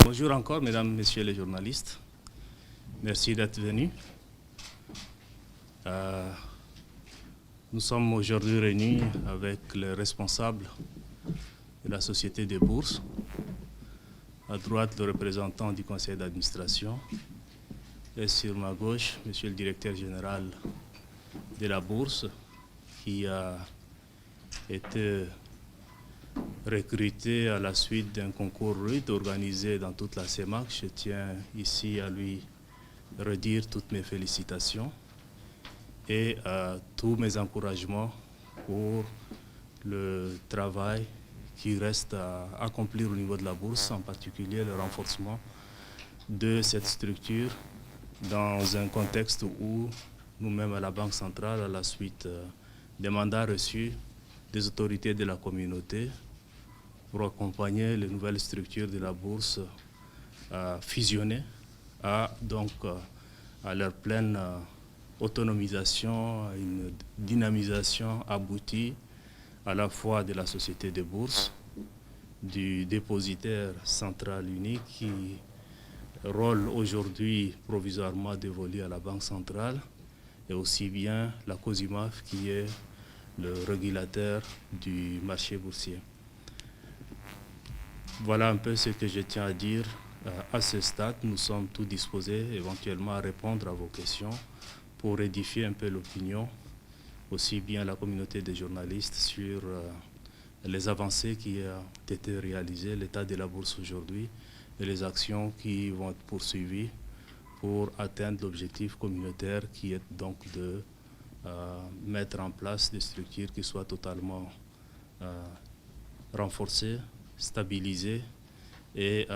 Bonjour encore, mesdames, messieurs les journalistes. Merci d'être venus. Nous sommes aujourd'hui réunis avec les responsables de la Société des bourses. À droite, le représentant du conseil d'administration. Et sur ma gauche, monsieur le directeur général de la bourse, qui a été recruté à la suite d'un concours rude organisé dans toute la CEMAC. Je tiens ici à lui redire toutes mes félicitations et tous mes encouragements pour le travail qui reste à accomplir au niveau de la bourse, en particulier le renforcement de cette structure dans un contexte où nous-mêmes à la Banque centrale, à la suite des mandats reçus des autorités de la communauté pour accompagner les nouvelles structures de la bourse à fusionner, à leur pleine autonomisation, à une dynamisation aboutie à la fois de la société de bourse, du dépositaire central unique qui rôle aujourd'hui provisoirement dévolu à la Banque centrale, et aussi bien la COSIMAF qui est le régulateur du marché boursier. Voilà un peu ce que je tiens à dire. À ce stade, nous sommes tous disposés éventuellement à répondre à vos questions pour édifier un peu l'opinion, aussi bien la communauté des journalistes sur les avancées qui ont été réalisées, l'état de la bourse aujourd'hui et les actions qui vont être poursuivies pour atteindre l'objectif communautaire qui est donc de mettre en place des structures qui soient totalement renforcées, stabilisées et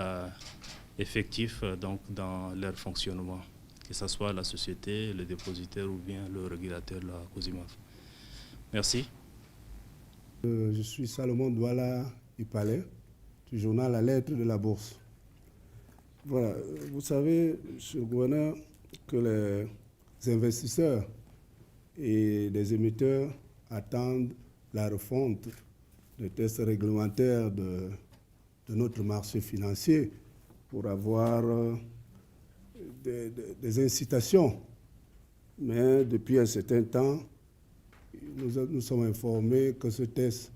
effectifs donc, dans leur fonctionnement, que ce soit la société, le dépositaire ou bien le régulateur, la COSIMAF. Merci. Je suis Salomon Douala Ipalé, du journal La Lettre de la Bourse. Voilà, vous savez, monsieur le gouverneur, que les investisseurs et les émetteurs attendent la refonte des tests réglementaires de notre marché financier pour avoir des incitations. Mais depuis un certain temps, nous sommes informés que ce test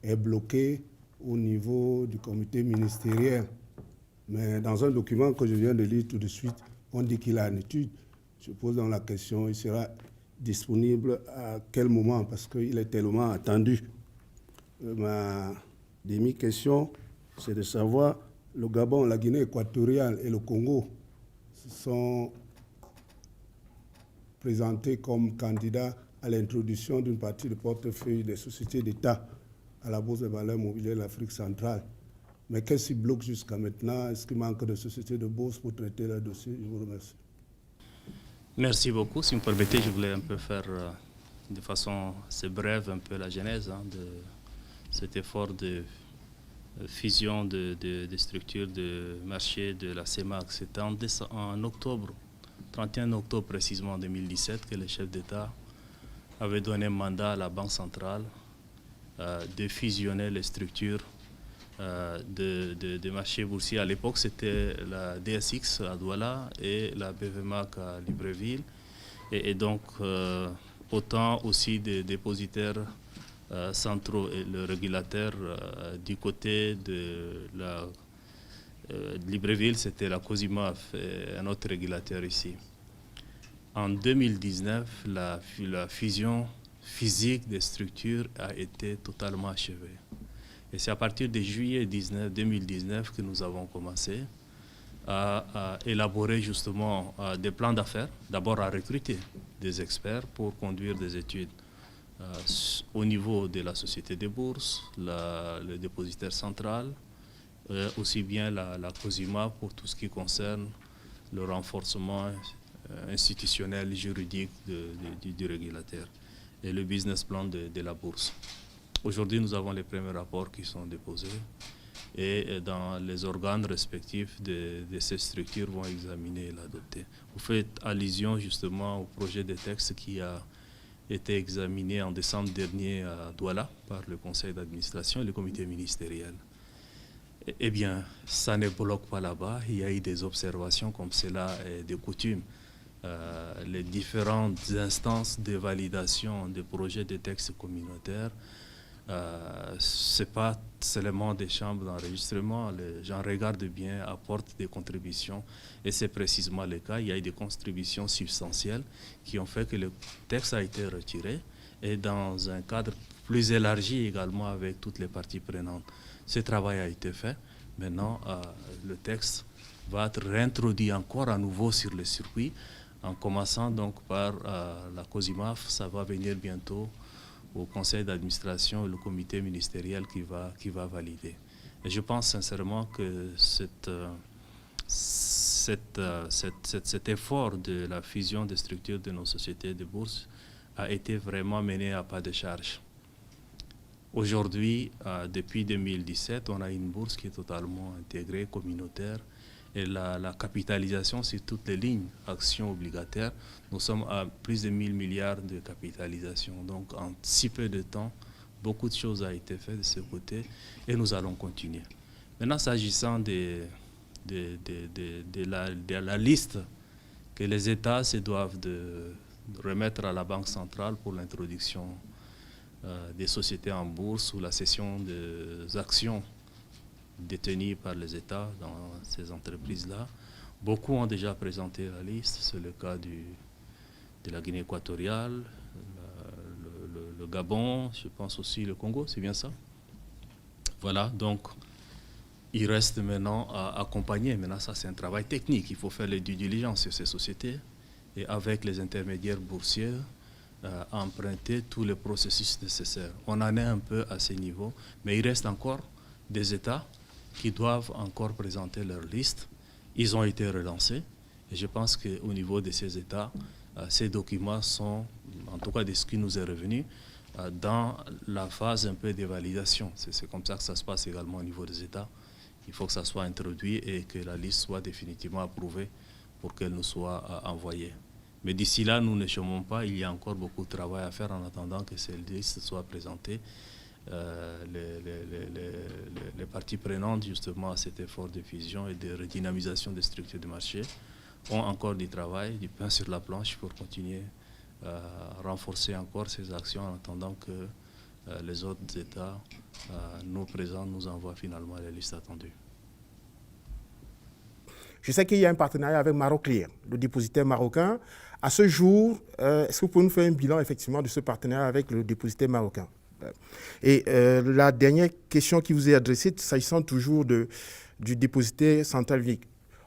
est bloqué au niveau du comité ministériel. Mais dans un document que je viens de lire tout de suite, on dit qu'il a en étude. Je pose donc la question, il sera disponible à quel moment? Parce qu'il est tellement attendu. Ma demi-question, c'est de savoir, le Gabon, la Guinée équatoriale et le Congo se sont présentés comme candidats à l'introduction d'une partie du portefeuille des sociétés d'État à la Bourse des valeurs mobilières de l'Afrique centrale. Mais qu'est-ce qui bloque jusqu'à maintenant? Est-ce qu'il manque de sociétés de bourse pour traiter le dossier? Je vous remercie. Merci beaucoup. Si vous me permettez, je voulais un peu faire de façon assez brève un peu la genèse de cet effort de fusion des structures de marché de la CEMAC. C'était en octobre, 31 octobre précisément 2017, que le chef d'État avait donné mandat à la Banque centrale de fusionner les structures de marché boursier. À l'époque, c'était la DSX à Douala et la BVMAC à Libreville. Et donc, autant aussi des dépositaires centraux et le régulateur du côté de Libreville, c'était la COSIMAF et un autre régulateur ici. En 2019, la fusion physique des structures a été totalement achevée. Et c'est à partir de juillet 2019 que nous avons commencé à élaborer justement des plans d'affaires, d'abord à recruter des experts pour conduire des études au niveau de la société des bourses, le dépositaire central, aussi bien la COSIMA pour tout ce qui concerne le renforcement institutionnel, juridique du régulateur et le business plan de la bourse. Aujourd'hui, nous avons les premiers rapports qui sont déposés et dans les organes respectifs de ces structures vont examiner et l'adopter. Vous faites allusion justement au projet de texte qui a été examiné en décembre dernier à Douala par le conseil d'administration et le comité ministériel. Eh bien, ça ne bloque pas là-bas. Il y a eu des observations comme cela est de coutume. Les différentes instances de validation des projets de textes communautaires, ce n'est pas seulement des chambres d'enregistrement. Les gens regardent bien, apportent des contributions. Et c'est précisément le cas. Il y a eu des contributions substantielles qui ont fait que le texte a été retiré. Et dans un cadre plus élargi également avec toutes les parties prenantes. Ce travail a été fait. Maintenant, le texte va être réintroduit encore à nouveau sur le circuit, en commençant donc par la COSIMAF. Ça va venir bientôt au conseil d'administration et le comité ministériel qui va valider. Et je pense sincèrement que cet effort de la fusion des structures de nos sociétés de bourse a été vraiment mené à pas de charge. Aujourd'hui, depuis 2017, on a une bourse qui est totalement intégrée, communautaire, et la capitalisation sur toutes les lignes, actions obligataires, nous sommes à plus de 1 000 milliards de capitalisation. Donc en si peu de temps, beaucoup de choses ont été faites de ce côté et nous allons continuer. Maintenant, s'agissant de la liste que les États se doivent de remettre à la Banque centrale pour l'introduction des sociétés en bourse ou la cession des actions détenues par les États dans ces entreprises-là. Beaucoup ont déjà présenté la liste. C'est le cas de la Guinée équatoriale, le Gabon, je pense aussi le Congo, c'est bien ça? Voilà, donc il reste maintenant à accompagner. Maintenant, ça c'est un travail technique. Il faut faire les due diligence sur ces sociétés et avec les intermédiaires boursiers, emprunter tous les processus nécessaires. On en est un peu à ce niveau, mais il reste encore des États qui doivent encore présenter leur liste. Ils ont été relancés et je pense qu'au niveau de ces États, ces documents sont, en tout cas de ce qui nous est revenu, dans la phase un peu de validation. C'est comme ça que ça se passe également au niveau des États. Il faut que ça soit introduit et que la liste soit définitivement approuvée pour qu'elle nous soit envoyée. Mais d'ici là, nous ne chômons pas. Il y a encore beaucoup de travail à faire en attendant que ces listes soient présentées. Les parties prenantes justement à cet effort de fusion et de redynamisation des structures de marché ont encore du travail, du pain sur la planche pour continuer à renforcer encore ces actions en attendant que les autres États nous présentent, nous envoient finalement les listes attendues. Je sais qu'il y a un partenariat avec Maroclear, le dépositaire marocain. À ce jour, est-ce que vous pouvez nous faire un bilan effectivement de ce partenariat avec le dépositaire marocain? Et la dernière question qui vous est adressée, s'agissant toujours du dépositaire central unique.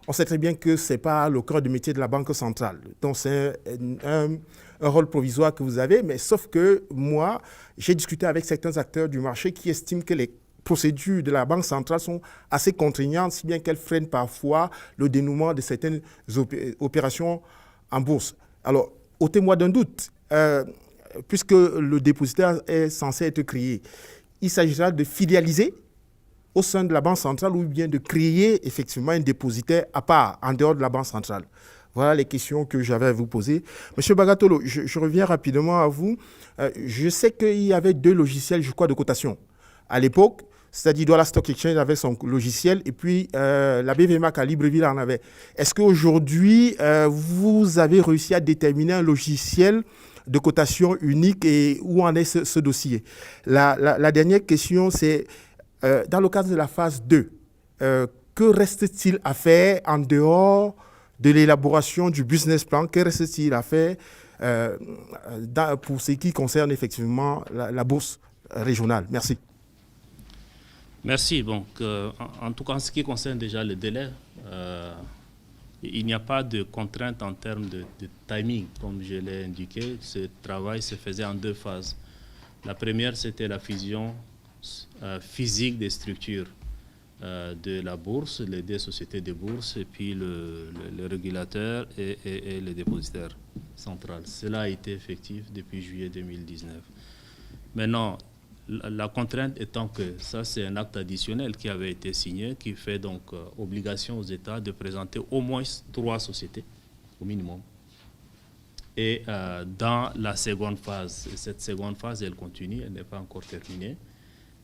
On sait très bien que ce n'est pas le cœur de métier de la Banque centrale. Donc c'est un rôle provisoire que vous avez, mais sauf que moi, j'ai discuté avec certains acteurs du marché qui estiment que les procédures de la Banque centrale sont assez contraignantes, si bien qu'elles freinent parfois le dénouement de certaines opérations en bourse. Alors, ôtez-moi d'un doute, puisque le dépositaire est censé être créé, il s'agira de filialiser au sein de la Banque centrale ou bien de créer effectivement un dépositaire à part, en dehors de la Banque centrale. Voilà les questions que j'avais à vous poser. Monsieur Bagatolo, je reviens rapidement à vous. Je sais qu'il y avait 2 logiciels, je crois, de cotation. À l'époque, c'est-à-dire Douala Stock Exchange avait son logiciel et puis la BVMAC à Libreville en avait. Est-ce qu'aujourd'hui, vous avez réussi à déterminer un logiciel de cotation unique et où en est ce dossier? La dernière question, c'est dans le cadre de la phase 2, que reste-t-il à faire en dehors de l'élaboration du business plan? Que reste-t-il à faire pour ce qui concerne effectivement la bourse régionale? Merci. Merci. Donc, en tout cas, en ce qui concerne déjà le délai, il n'y a pas de contrainte en termes de timing, comme je l'ai indiqué. Ce travail se faisait en 2 phases. La première, c'était la fusion physique des structures de la bourse, les 2 sociétés de bourse, et puis le régulateur et le dépositaire central. Cela a été effectif depuis juillet 2019. Maintenant, la contrainte étant que ça, c'est un acte additionnel qui avait été signé, qui fait donc obligation aux États de présenter au moins 3 sociétés, au minimum. Et dans la seconde phase, cette seconde phase, elle continue, elle n'est pas encore terminée.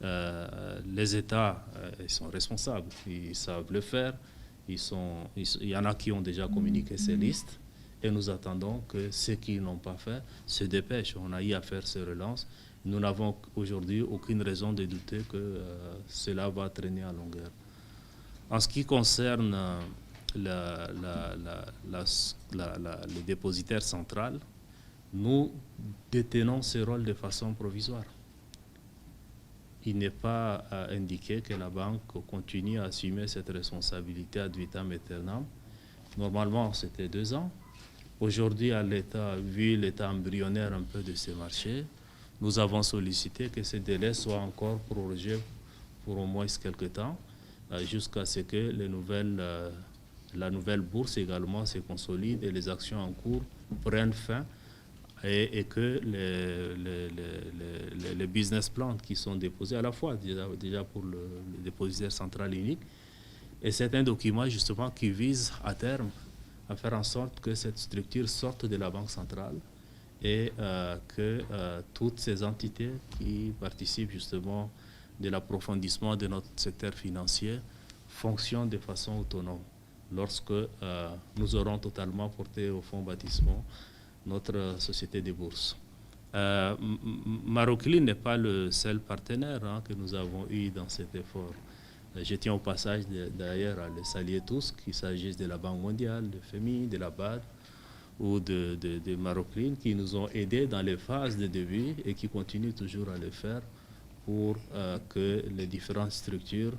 Les États, ils sont responsables, ils savent le faire. Il y en a qui ont déjà communiqué ces listes et nous attendons que ceux qui n'ont pas fait se dépêchent. On a eu à faire ces relances. Nous n'avons aujourd'hui aucune raison de douter que cela va traîner en longueur. En ce qui concerne le dépositaire central, nous détenons ce rôle de façon provisoire. Il n'est pas indiqué que la banque continue à assumer cette responsabilité ad vitam aeternam. Normalement, c'était 2 ans. Aujourd'hui, vu l'état embryonnaire un peu de ces marchés, nous avons sollicité que ce délai soit encore prorogé pour au moins quelques temps, jusqu'à ce que la nouvelle bourse également se consolide et les actions en cours prennent fin et que les business plans qui sont déposés à la fois déjà pour le dépositaire central unique, et c'est un document justement qui vise à terme à faire en sorte que cette structure sorte de la Banque centrale et que toutes ces entités qui participent justement de l'approfondissement de notre secteur financier fonctionnent de façon autonome lorsque nous aurons totalement porté au fonds bâtissement notre société de bourse. Maroclin n'est pas le seul partenaire que nous avons eu dans cet effort. Je tiens au passage d'ailleurs à les saluer tous, qu'il s'agisse de la Banque mondiale, de FMI, de la BAD ou de Maroclin, qui nous ont aidés dans les phases de début et qui continuent toujours à le faire pour que les différentes structures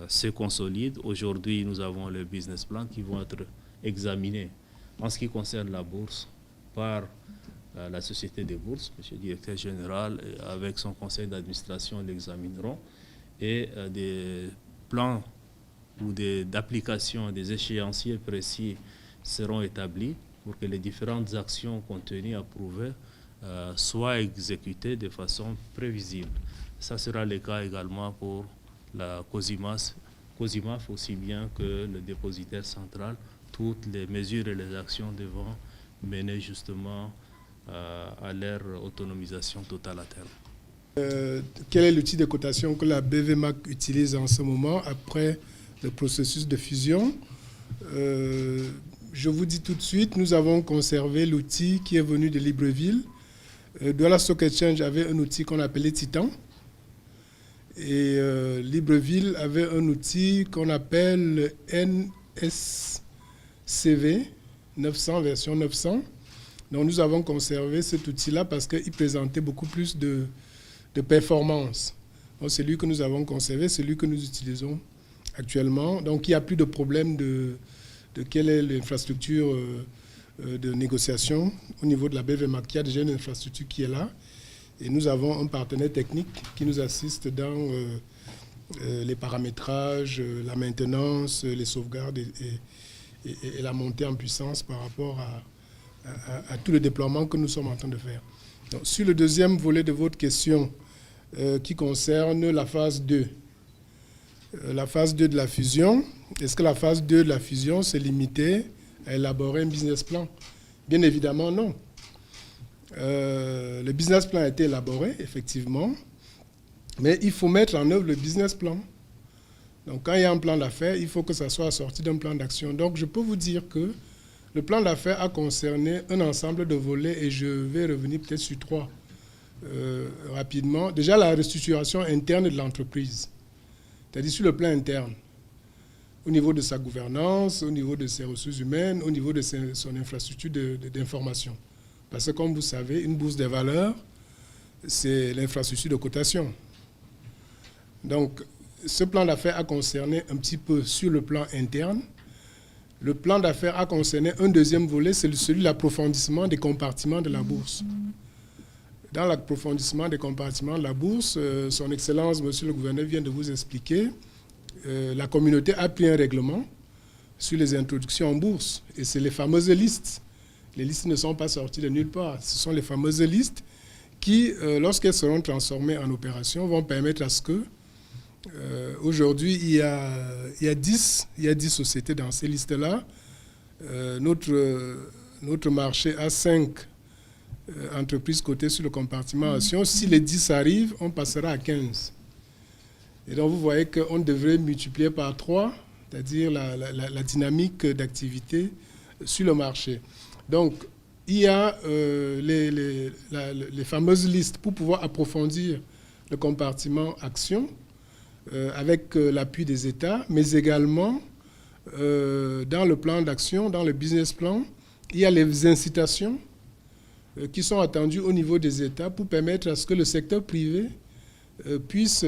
se consolident. Aujourd'hui, nous avons les business plans qui vont être examinés en ce qui concerne la bourse par la société des bourses. Monsieur le directeur général, avec son conseil d'administration, l'examineront. Et des plans ou d'application, des échéanciers précis seront établis pour que les différentes actions contenues, approuvées, soient exécutées de façon prévisible. Ça sera le cas également pour la COSIMAF, aussi bien que le dépositaire central, toutes les mesures et les actions devant mener justement à leur autonomisation totale à terme. Quel est l'outil de cotation que la BVMAC utilise en ce moment après le processus de fusion? Je vous dis tout de suite, nous avons conservé l'outil qui est venu de Libreville. Douala Stock Exchange avait un outil qu'on appelait Titan. Et Libreville avait un outil qu'on appelle NSCV 900, version 900. Donc nous avons conservé cet outil-là parce qu'il présentait beaucoup plus de performance. Donc c'est lui que nous avons conservé, c'est lui que nous utilisons actuellement. Donc il n'y a plus de problème de quelle est l'infrastructure de négociation au niveau de la BVMAC. Il y a déjà une infrastructure qui est là. Et nous avons un partenaire technique qui nous assiste dans les paramétrages, la maintenance, les sauvegardes et la montée en puissance par rapport à tout le déploiement que nous sommes en train de faire. Donc, sur le deuxième volet de votre question qui concerne la phase 2, la phase 2 de la fusion, est-ce que la phase 2 de la fusion s'est limitée à élaborer un business plan? Bien évidemment, non. Le business plan a été élaboré, effectivement, mais il faut mettre en œuvre le business plan. Donc, quand il y a un plan d'affaires, il faut que ça soit assorti d'un plan d'action. Donc, je peux vous dire que le plan d'affaires a concerné un ensemble de volets et je vais revenir peut-être sur 3 rapidement. Déjà, la restructuration interne de l'entreprise, c'est-à-dire sur le plan interne, au niveau de sa gouvernance, au niveau de ses ressources humaines, au niveau de son infrastructure d'information. Parce que, comme vous savez, une bourse des valeurs, c'est l'infrastructure de cotation. Donc, ce plan d'affaires a concerné un petit peu sur le plan interne. Le plan d'affaires a concerné un deuxième volet, c'est celui de l'approfondissement des compartiments de la bourse. Dans l'approfondissement des compartiments de la bourse, son Excellence, Monsieur le Gouverneur, vient de vous expliquer, la communauté a pris un règlement sur les introductions en bourse. Et c'est les fameuses listes. Les listes ne sont pas sorties de nulle part. Ce sont les fameuses listes qui, lorsqu'elles seront transformées en opérations, vont permettre à ce que, aujourd'hui, il y a 10 sociétés dans ces listes-là. Notre marché a 5 entreprises cotées sur le compartiment action. Si les 10 arrivent, on passera à 15. Et donc vous voyez qu'on devrait multiplier par 3, c'est-à-dire la dynamique d'activité sur le marché. Donc il y a les fameuses listes pour pouvoir approfondir le compartiment action avec l'appui des États, mais également dans le plan d'action, dans le business plan, il y a les incitations qui sont attendues au niveau des États pour permettre à ce que le secteur privé puisse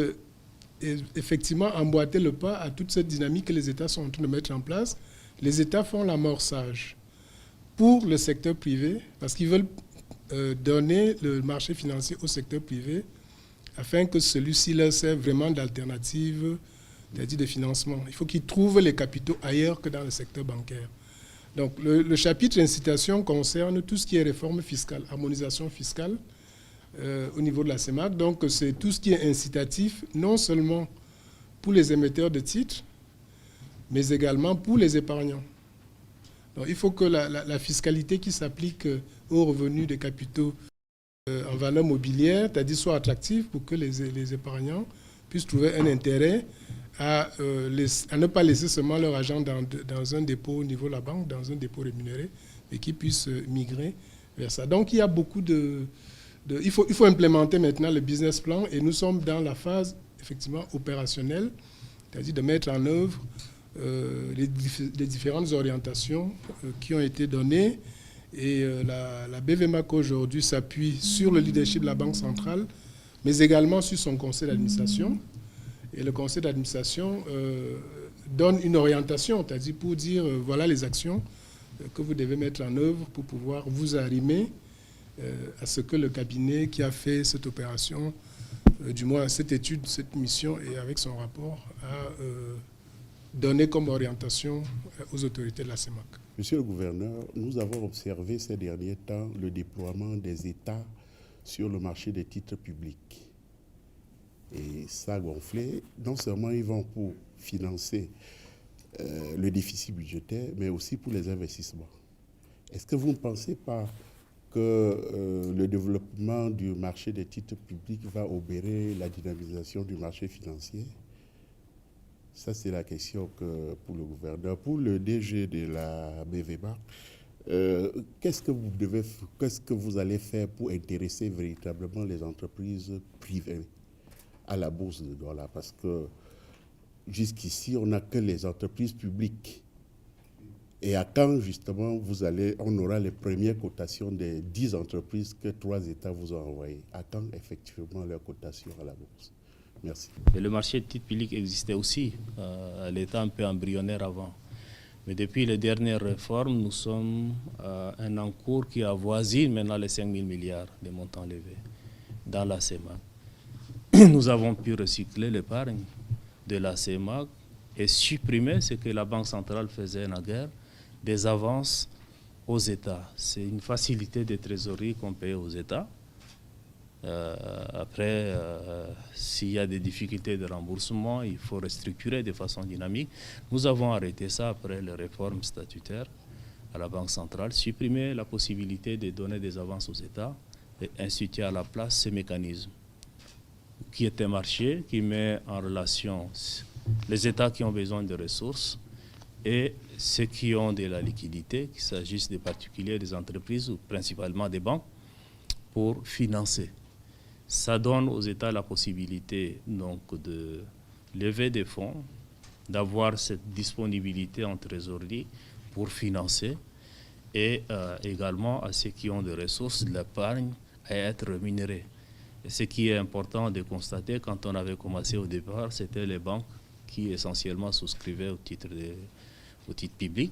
effectivement emboîter le pas à toute cette dynamique que les États sont en train de mettre en place. Les États font l'amorçage pour le secteur privé parce qu'ils veulent donner le marché financier au secteur privé afin que celui-ci leur serve vraiment d'alternative, c'est-à-dire de financement. Il faut qu'ils trouvent les capitaux ailleurs que dans le secteur bancaire. Donc le chapitre incitation concerne tout ce qui est réforme fiscale, harmonisation fiscale au niveau de la CEMAC. Donc c'est tout ce qui est incitatif, non seulement pour les émetteurs de titres, mais également pour les épargnants. Donc il faut que la fiscalité qui s'applique aux revenus des capitaux en valeur mobilière, c'est-à-dire soit attractive pour que les épargnants puissent trouver un intérêt à ne pas laisser seulement leur argent dans un dépôt au niveau de la banque, dans un dépôt rémunéré, mais qu'ils puissent migrer vers ça. Donc il y a beaucoup il faut implémenter maintenant le business plan et nous sommes dans la phase effectivement opérationnelle, c'est-à-dire de mettre en œuvre les différentes orientations qui ont été données. Et la BVMAC aujourd'hui s'appuie sur le leadership de la Banque centrale, mais également sur son conseil d'administration. Et le conseil d'administration donne une orientation, c'est-à-dire pour dire voilà les actions que vous devez mettre en œuvre pour pouvoir vous arrimer à ce que le cabinet qui a fait cette opération, du moins cette étude, cette mission, et avec son rapport, a donné comme orientation aux autorités de la CEMAC. Monsieur le gouverneur, nous avons observé ces derniers temps le déploiement des États sur le marché des titres publics. Et ça a gonflé. Non seulement ils vont pour financer le déficit budgétaire, mais aussi pour les investissements. Est-ce que vous ne pensez pas que le développement du marché des titres publics va obérer la dynamisation du marché financier? Ça, c'est la question pour le gouverneur. Pour le DG de la BVMAC, qu'est-ce que vous allez faire pour intéresser véritablement les entreprises privées à la bourse de Douala? Parce que jusqu'ici, on n'a que les entreprises publiques. Et à quand, justement, on aura les premières cotations des 10 entreprises que 3 États vous ont envoyées? À quand, effectivement, leur cotation à la bourse? Merci. Et le marché de titres publics existait aussi à l'état un peu embryonnaire avant. Mais depuis les dernières réformes, nous sommes à un encours qui avoisine maintenant les 5 000 milliards de montants levés dans la CEMAC. Nous avons pu recycler l'épargne de la CEMAC et supprimer ce que la Banque centrale faisait naguère, des avances aux États. C'est une facilité de trésorerie qu'on paye aux États. Après, s'il y a des difficultés de remboursement, il faut restructurer de façon dynamique. Nous avons arrêté ça après les réformes statutaires à la Banque centrale, supprimer la possibilité de donner des avances aux États et instituer à la place ces mécanismes qui est un marché qui met en relation les États qui ont besoin de ressources et ceux qui ont de la liquidité, qu'il s'agisse des particuliers, des entreprises ou principalement des banques, pour financer. Ça donne aux États la possibilité donc, de lever des fonds, d'avoir cette disponibilité en trésorerie pour financer et également à ceux qui ont des ressources, de l'épargne, à être rémunérés. Et ce qui est important de constater, quand on avait commencé au départ, c'était les banques qui essentiellement souscrivaient au titre public.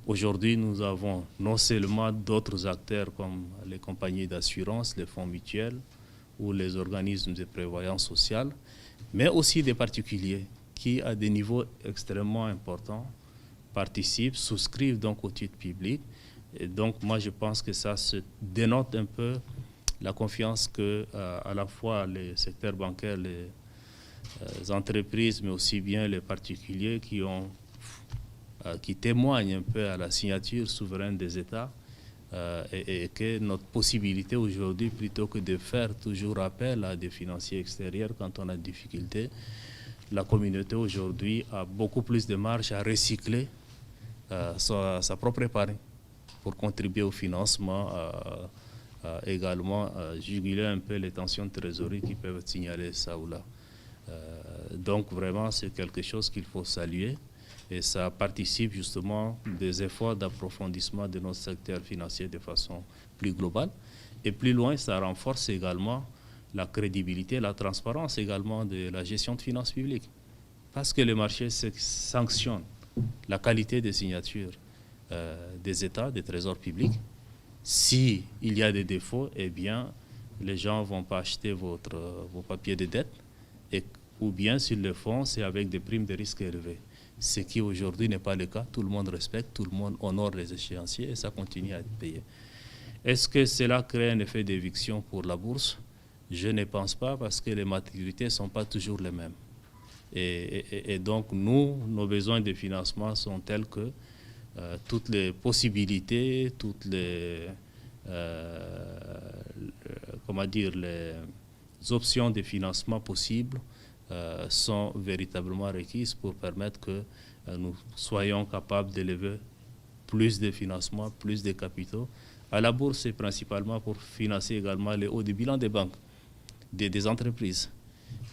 Aujourd'hui, nous avons non seulement d'autres acteurs comme les compagnies d'assurance, les fonds mutuels ou les organismes de prévoyance sociale, mais aussi des particuliers qui, à des niveaux extrêmement importants, participent, souscrivent donc au titre public. Et donc, moi, je pense que ça se dénote un peu la confiance que à la fois les secteurs bancaires, les entreprises, mais aussi bien les particuliers qui témoignent un peu à la signature souveraine des États et que notre possibilité aujourd'hui, plutôt que de faire toujours appel à des financiers extérieurs quand on a des difficultés, la communauté aujourd'hui a beaucoup plus de marge à recycler sa propre épargne pour contribuer au financement, également juguler un peu les tensions de trésorerie qui peuvent signaler ça ou là. Donc vraiment, c'est quelque chose qu'il faut saluer et ça participe justement des efforts d'approfondissement de notre secteur financier de façon plus globale. Et plus loin, ça renforce également la crédibilité, la transparence également de la gestion de finances publiques. Parce que le marché sanctionne la qualité des signatures des États, des trésors publics. S'il y a des défauts, eh bien, les gens ne vont pas acheter vos papiers de dette, ou bien s'ils le font, c'est avec des primes de risque élevées. Ce qui aujourd'hui n'est pas le cas. Tout le monde respecte, tout le monde honore les échéanciers et ça continue à être payé. Est-ce que cela crée un effet d'éviction pour la bourse? Je ne pense pas parce que les maturités ne sont pas toujours les mêmes. Et donc, nos besoins de financement sont tels que toutes les possibilités, toutes les, les options de financement possibles sont véritablement requises pour permettre que nous soyons capables d'élever plus de financement, plus de capitaux. À la bourse, c'est principalement pour financer également les hauts de bilan des banques, des entreprises.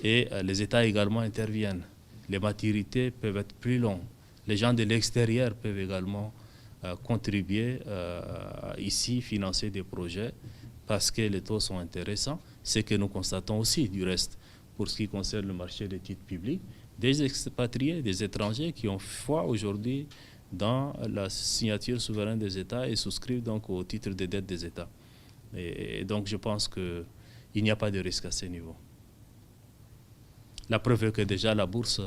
Et les États également interviennent. Les maturités peuvent être plus longues. Les gens de l'extérieur peuvent également contribuer ici, financer des projets parce que les taux sont intéressants. Ce que nous constatons aussi, du reste, pour ce qui concerne le marché des titres publics, des expatriés, des étrangers qui ont foi aujourd'hui dans la signature souveraine des États et souscrivent donc au titre de dette des États. Et donc je pense qu'il n'y a pas de risque à ce niveau. La preuve est que déjà la bourse,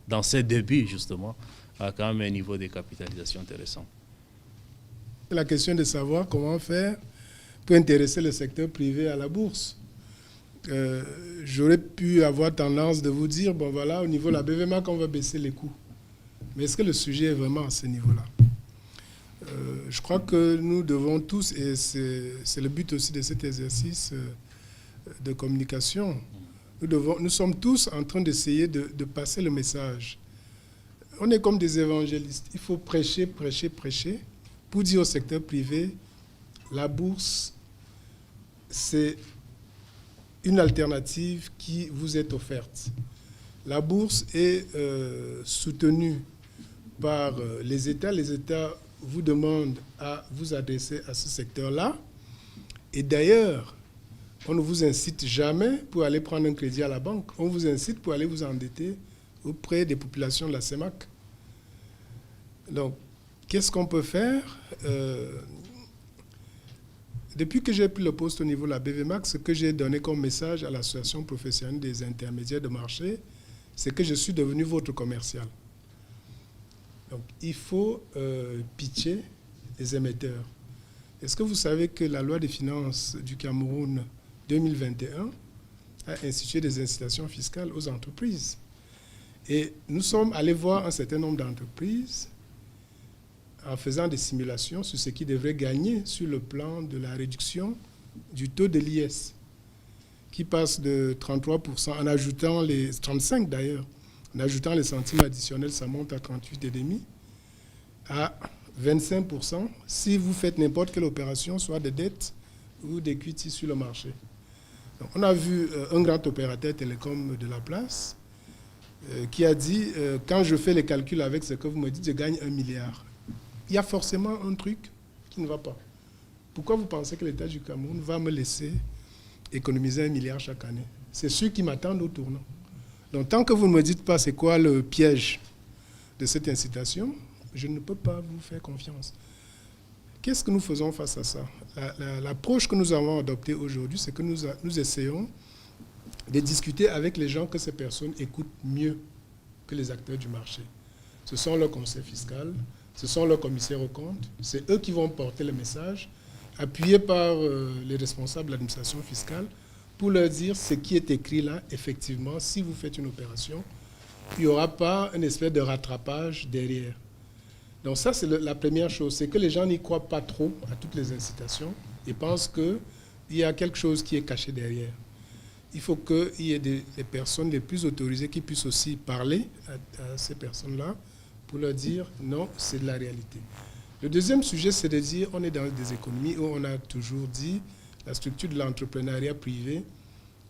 dans ses débuts justement, a quand même un niveau de capitalisation intéressant. C'est la question de savoir comment faire pour intéresser le secteur privé à la bourse. J'aurais pu avoir tendance de vous dire, bon voilà, au niveau de la BVMAC, on va baisser les coûts. Mais est-ce que le sujet est vraiment à ce niveau-là? Je crois que nous devons tous, et c'est le but aussi de cet exercice de communication, nous sommes tous en train d'essayer de passer le message. On est comme des évangélistes. Il faut prêcher, prêcher, prêcher pour dire au secteur privé, la bourse, c'est une alternative qui vous est offerte. La bourse est soutenue par les États. Les États vous demandent à vous adresser à ce secteur-là. Et d'ailleurs, on ne vous incite jamais pour aller prendre un crédit à la banque. On vous incite pour aller vous endetter auprès des populations de la CEMAC. Donc, qu'est-ce qu'on peut faire? Depuis que j'ai pris le poste au niveau de la BVMAC, ce que j'ai donné comme message à l'association professionnelle des intermédiaires de marché, c'est que je suis devenu votre commercial. Donc, il faut pitcher les émetteurs. Est-ce que vous savez que la loi des finances du Cameroun 2021 a institué des incitations fiscales aux entreprises? Et nous sommes allés voir un certain nombre d'entreprises en faisant des simulations sur ce qui devrait gagner sur le plan de la réduction du taux de l'IS, qui passe de 33%, en ajoutant les 35% d'ailleurs, en ajoutant les centimes additionnels, ça monte à 38,5%, à 25% si vous faites n'importe quelle opération, soit de dette ou d'equity sur le marché. Donc, on a vu un grand opérateur télécom de la place qui a dit, quand je fais les calculs avec ce que vous me dites, je gagne 1 milliard. Il y a forcément un truc qui ne va pas. Pourquoi vous pensez que l'État du Cameroun va me laisser économiser 1 milliard chaque année? C'est ceux qui m'attendent au tournant. Donc, tant que vous ne me dites pas c'est quoi le piège de cette incitation, je ne peux pas vous faire confiance. Qu'est-ce que nous faisons face à ça? L'approche que nous avons adoptée aujourd'hui, c'est que nous essayons de discuter avec les gens que ces personnes écoutent mieux que les acteurs du marché. Ce sont leurs conseils fiscaux, ce sont leurs commissaires aux comptes, c'est eux qui vont porter le message, appuyés par les responsables de l'administration fiscale, pour leur dire ce qui est écrit là, effectivement, si vous faites une opération, il n'y aura pas une espèce de rattrapage derrière. Donc ça, c'est la première chose, c'est que les gens n'y croient pas trop à toutes les incitations et pensent qu'il y a quelque chose qui est caché derrière. il faut qu'il y ait des personnes les plus autorisées qui puissent aussi parler à ces personnes-là pour leur dire non, c'est de la réalité. Le deuxième sujet, c'est de dire on est dans des économies où on a toujours dit la structure de l'entrepreneuriat privé,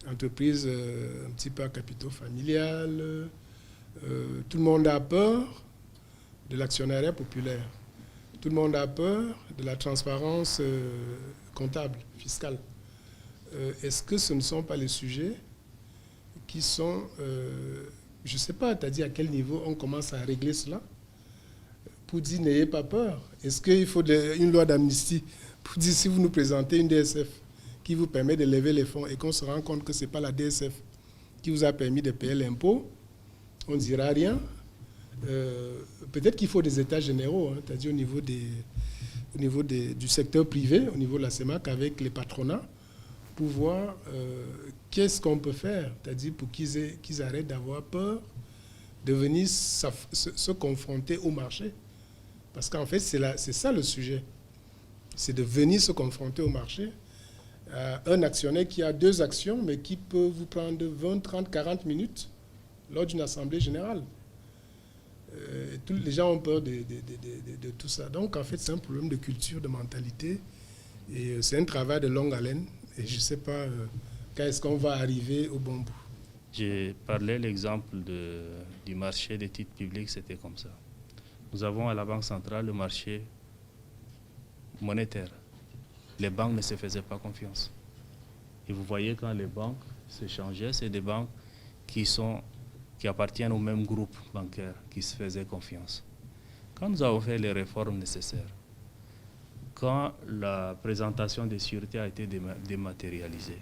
entreprise un petit peu à capitaux familial, tout le monde a peur de l'actionnariat populaire. Tout le monde a peur de la transparence comptable, fiscale. Est-ce que ce ne sont pas les sujets qui sont... je ne sais pas, tu as dit à quel niveau on commence à régler cela pour dire n'ayez pas peur. Est-ce qu'il faut une loi d'amnistie pour dire si vous nous présentez une DSF qui vous permet de lever les fonds et qu'on se rend compte que ce n'est pas la DSF qui vous a permis de payer l'impôt, on ne dira rien. Peut-être qu'il faut des états généraux, hein, c'est-à-dire au niveau du secteur privé, au niveau de la CEMAC, avec les patronats, pour voir qu'est-ce qu'on peut faire, c'est-à-dire pour qu'ils arrêtent d'avoir peur de venir se confronter au marché. Parce qu'en fait, c'est ça le sujet. C'est de venir se confronter au marché. Un actionnaire qui a 2 actions, mais qui peut vous prendre 20, 30, 40 minutes lors d'une assemblée générale. Les gens ont peur de tout ça. Donc, en fait, c'est un problème de culture, de mentalité. Et c'est un travail de longue haleine. Et je ne sais pas quand est-ce qu'on va arriver au bon bout. J'ai parlé l'exemple du marché des titres publics, c'était comme ça. Nous avons à la Banque centrale le marché monétaire. Les banques ne se faisaient pas confiance. Et vous voyez quand les banques se changeaient, c'est des banques qui appartiennent au même groupe bancaire qui se faisaient confiance. Quand nous avons fait les réformes nécessaires, quand la présentation des sûretés a été dématérialisée,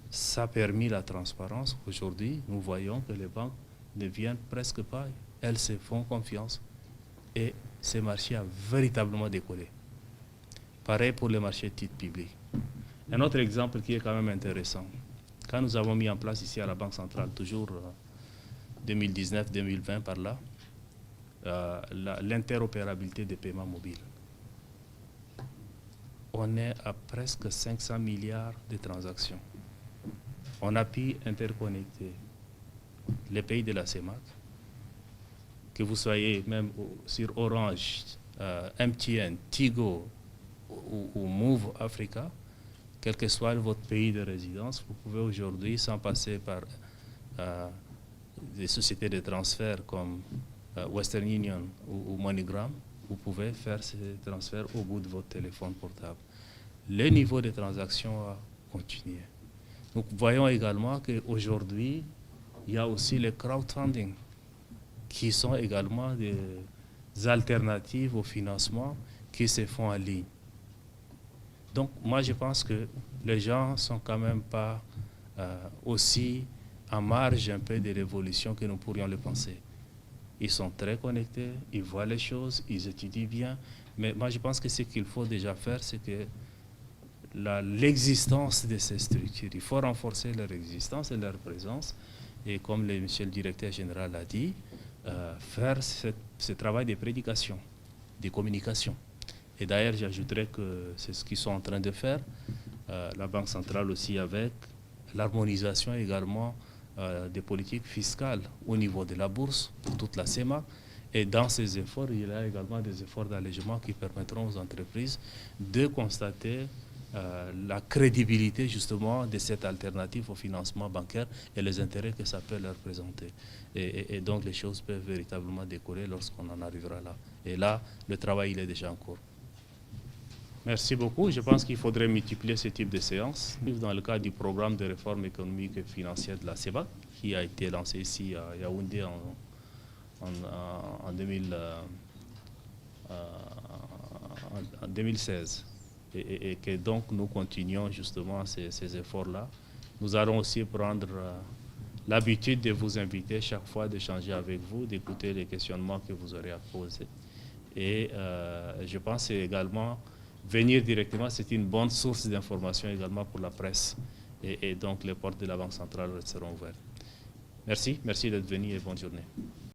ça a permis la transparence. Aujourd'hui, nous voyons que les banques ne viennent presque pas. Elles se font confiance. Et ce marché a véritablement décollé. Pareil pour les marchés de titres publics. Un autre exemple qui est quand même intéressant. Quand nous avons mis en place ici à la Banque centrale, toujours 2019-2020 par là, l'interopérabilité des paiements mobiles. On est à presque 500 milliards de transactions. On a pu interconnecter les pays de la CEMAC, que vous soyez même sur Orange, MTN, Tigo ou Move Africa, quel que soit votre pays de résidence, vous pouvez aujourd'hui, sans passer par des sociétés de transfert comme Western Union ou MoneyGram, vous pouvez faire ces transferts au bout de votre téléphone portable. Le niveau de transaction a continué. Nous voyons également qu'aujourd'hui, il y a aussi le crowdfunding, qui sont également des alternatives au financement qui se font en ligne. Donc, moi, je pense que les gens ne sont quand même pas aussi en marge un peu de l'évolution que nous pourrions le penser. Ils sont très connectés, ils voient les choses, ils étudient bien. Mais moi, je pense que ce qu'il faut déjà faire, c'est que l'existence de ces structures, il faut renforcer leur existence et leur présence. Et comme monsieur le directeur général l'a dit, faire ce travail de prédication, de communication. Et d'ailleurs, j'ajouterais que c'est ce qu'ils sont en train de faire. La Banque centrale aussi avec l'harmonisation également des politiques fiscales au niveau de la bourse, pour toute la CEMA. Et dans ces efforts, il y a également des efforts d'allègement qui permettront aux entreprises de constater la crédibilité justement de cette alternative au financement bancaire et les intérêts que ça peut leur présenter. Et donc les choses peuvent véritablement décoller lorsqu'on en arrivera là. Et là, le travail il est déjà en cours. Merci beaucoup. Je pense qu'il faudrait multiplier ce type de séances. Dans le cadre du programme de réforme économique et financière de la CEMAC, qui a été lancé ici à Yaoundé en 2016. Et que donc nous continuons justement ces efforts-là. Nous allons aussi prendre l'habitude de vous inviter chaque fois, d'échanger avec vous, d'écouter les questionnements que vous aurez à poser. Et je pense également venir directement, c'est une bonne source d'information également pour la presse. Et donc les portes de la Banque centrale seront ouvertes. Merci d'être venu et bonne journée.